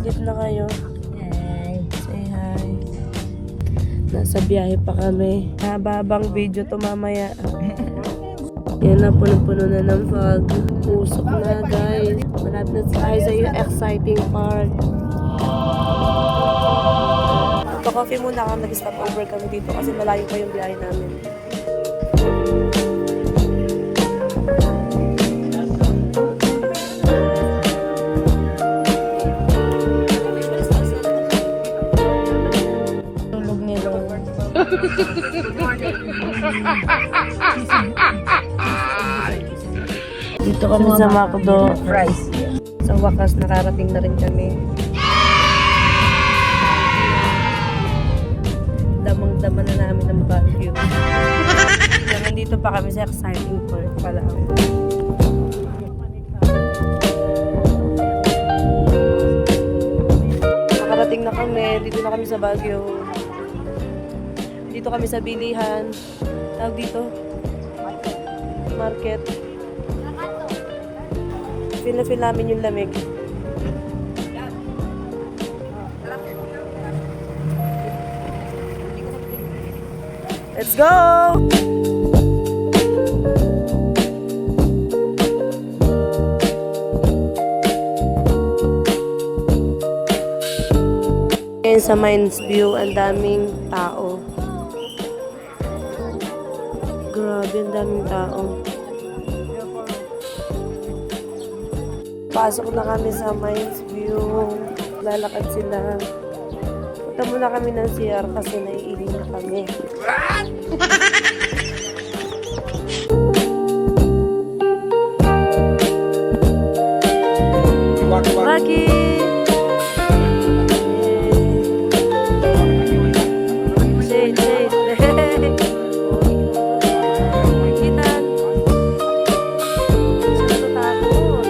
Sleep na kayo. Hi. Say hi. Nasa biyahe pa kami. Habang video to mamaya. Yan na, puno-puno na ng fog. Pusok na guys. Malapit na tayo sa yung exciting part. Pa-coffee muna kami. Nag-stop over kami dito kasi malayo pa yung biyahe namin. Tulog nila. Dito kami sa McDo. Fries. Sa wakas, nakarating na rin kami. Damang-dama na namin ang Baguio. Nandito pa kami sa exciting part pala. Nakarating na kami. Dito na kami sa Baguio. Dito kami sa bilihan. Tawag dito? Market. Feel na feel namin yung lamig. Let's go! Ngayon sa Mines View, ang daming tao. Grabe, ang daming tao. Pasok na kami sa Mines View. Lalakad sila. Punta muna kami ng CR kasi naiiling na kami. Lucky! Shade, shade. Kitan. Sino takot?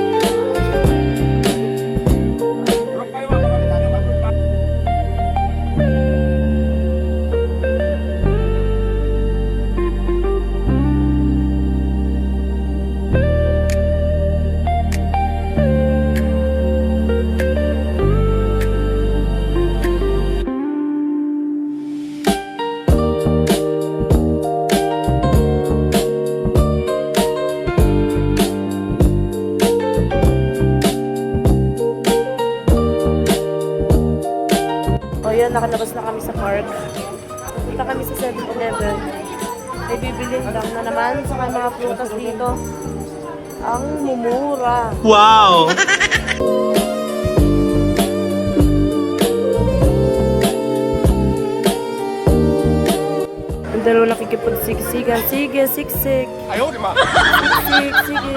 O yan, nakalabas na kami sa park. Punta kami sa 7-Eleven. May bibilin lang na naman sa mga prutas dito. Ang mumura. Wow! Ang dalawa nakikipagsiksikan. Sige, siksik. Siksik, sige.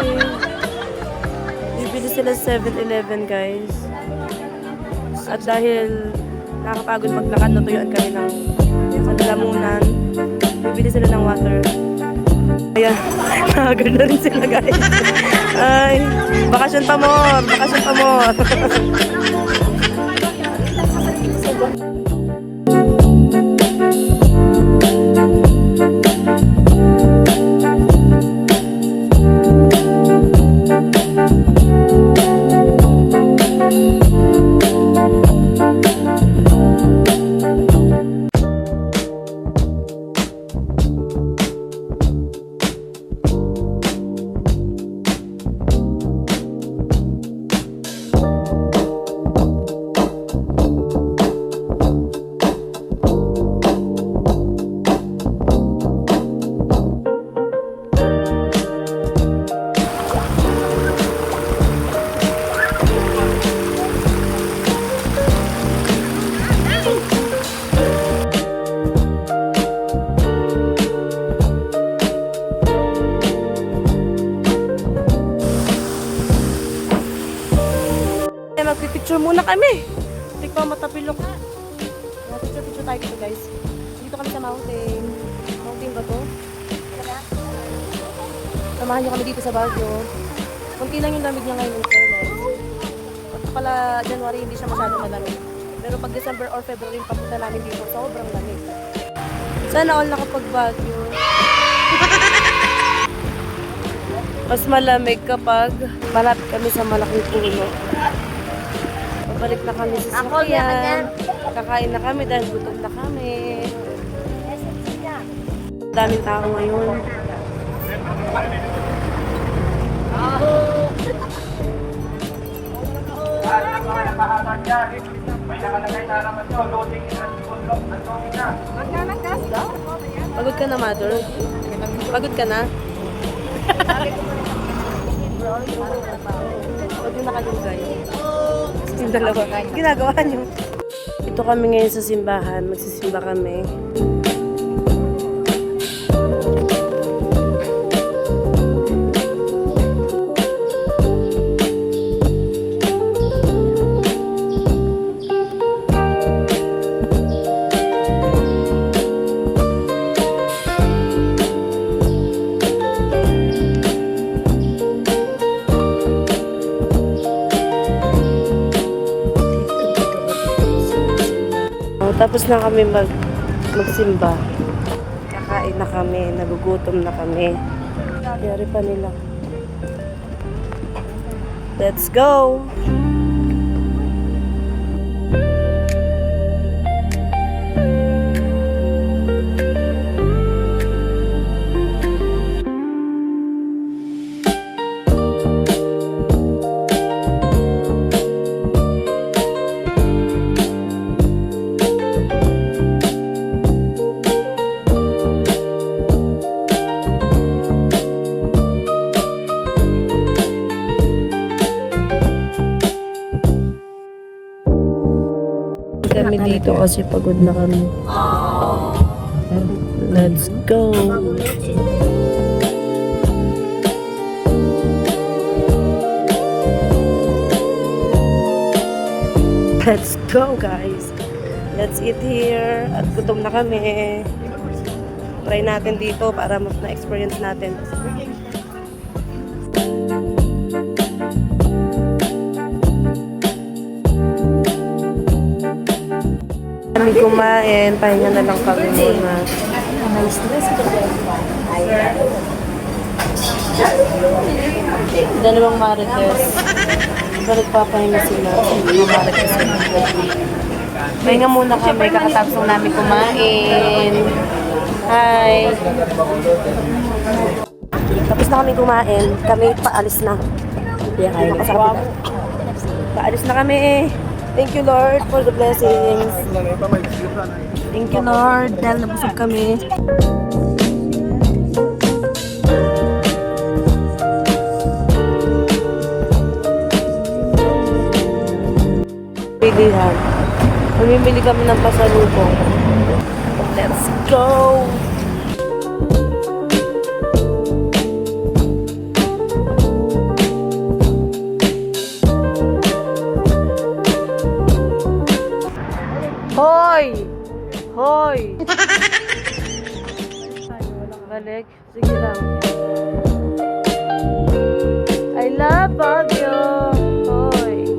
Bibili sila sa 7-Eleven, guys. At dahil nakakapagod maglakad, natuyuan kami ng sa lalamunan. Bibili sila ng water. Ayan, nakagod na rin sila, guys. Ay, bakasyon pa more, bakasyon pa more. Magpipicture muna kami. Tikpa matapilok. Picture tayo dito, guys. Dito kami sa mountain. Mountain ba to? Samahan nyo kami dito sa Baguio. Kunti lang yung lamig niya ngayon, fairness. At pala January hindi siya masyadong malamig. Pero pag December or February papunta namin dito, sobrang lamig. Sana all nakapag Baguio. Mas malamig kapag malapit kami sa malaking puno. Babalik na kami sa sasakyan. Kakain na kami dahil gutom na kami. Daming tao ngayon. Pagod ka na, mother? Pagod ka na? Pagod na kalungay. Yung dalawa. Ginagawa niyo. Ito kami ngayon sa simbahan. Magsisimba kami. Tapos na kami magsimba. Kakain na kami, nagugutom na kami. Yari pa nila. Let's go! Kami dito kasi pagod na kami. Let's go! Let's go, guys! Let's eat here. At gutom na kami. Try natin dito para mas na-experience natin. Kami kumain, pahinga na lang kami muna. Dalawang marites. Diba nagpapahinga sila? Dalawang marites sila. Pahinga muna kami, kakatapos namin kumain. Hi! Tapos na kami kumain, kami paalis na. Paalis na kami. Thank you, Lord, for the blessings. Thank you, Lord, dahil nabusog kami. Bilihan. Mamimili kami ng pasalubong. Let's go! Hoy! Hoy! Walang balik. Sige lang. I love Baguio! Hoy!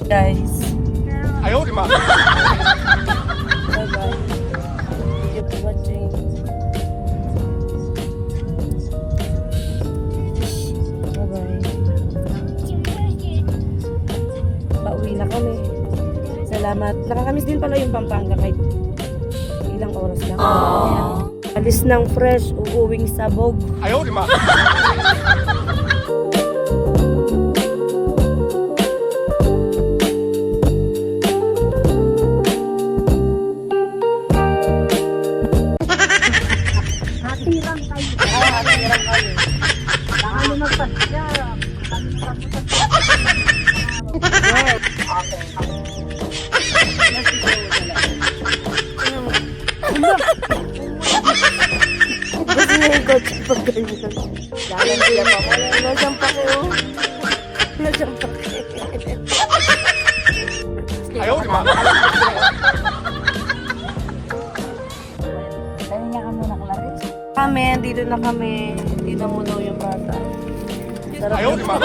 Guys. Ayaw, di ba? Bye-bye. Thank you for watching. Bye-bye. Pauwi na kami. Salamat. Nakakamiss din pala yung Pampanga kahit ilang oras lang. Alis ng fresh, uuwing sabog. Ayaw, di ba? Kasi na yung coach pag ganyan. Dalang diya pa mo. Nasaan pa ko? Nasaan pa ko? Ayaw, di ba? Kami, dito na kami. Dito muna yung bata. Sarap 哎呦我的妈！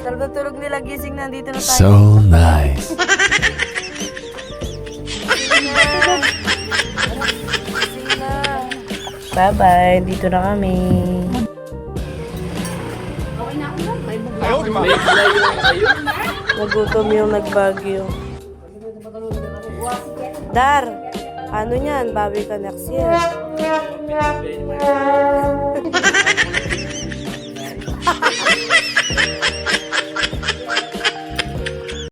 Sarap na tulog nila, gising na, dito na tayo. So nice. Gising na. Bye-bye, dito na kami. 哎呦我的妈！ Nagutom yung nagbagyo. Dar, ano yan? Bawi ka next year.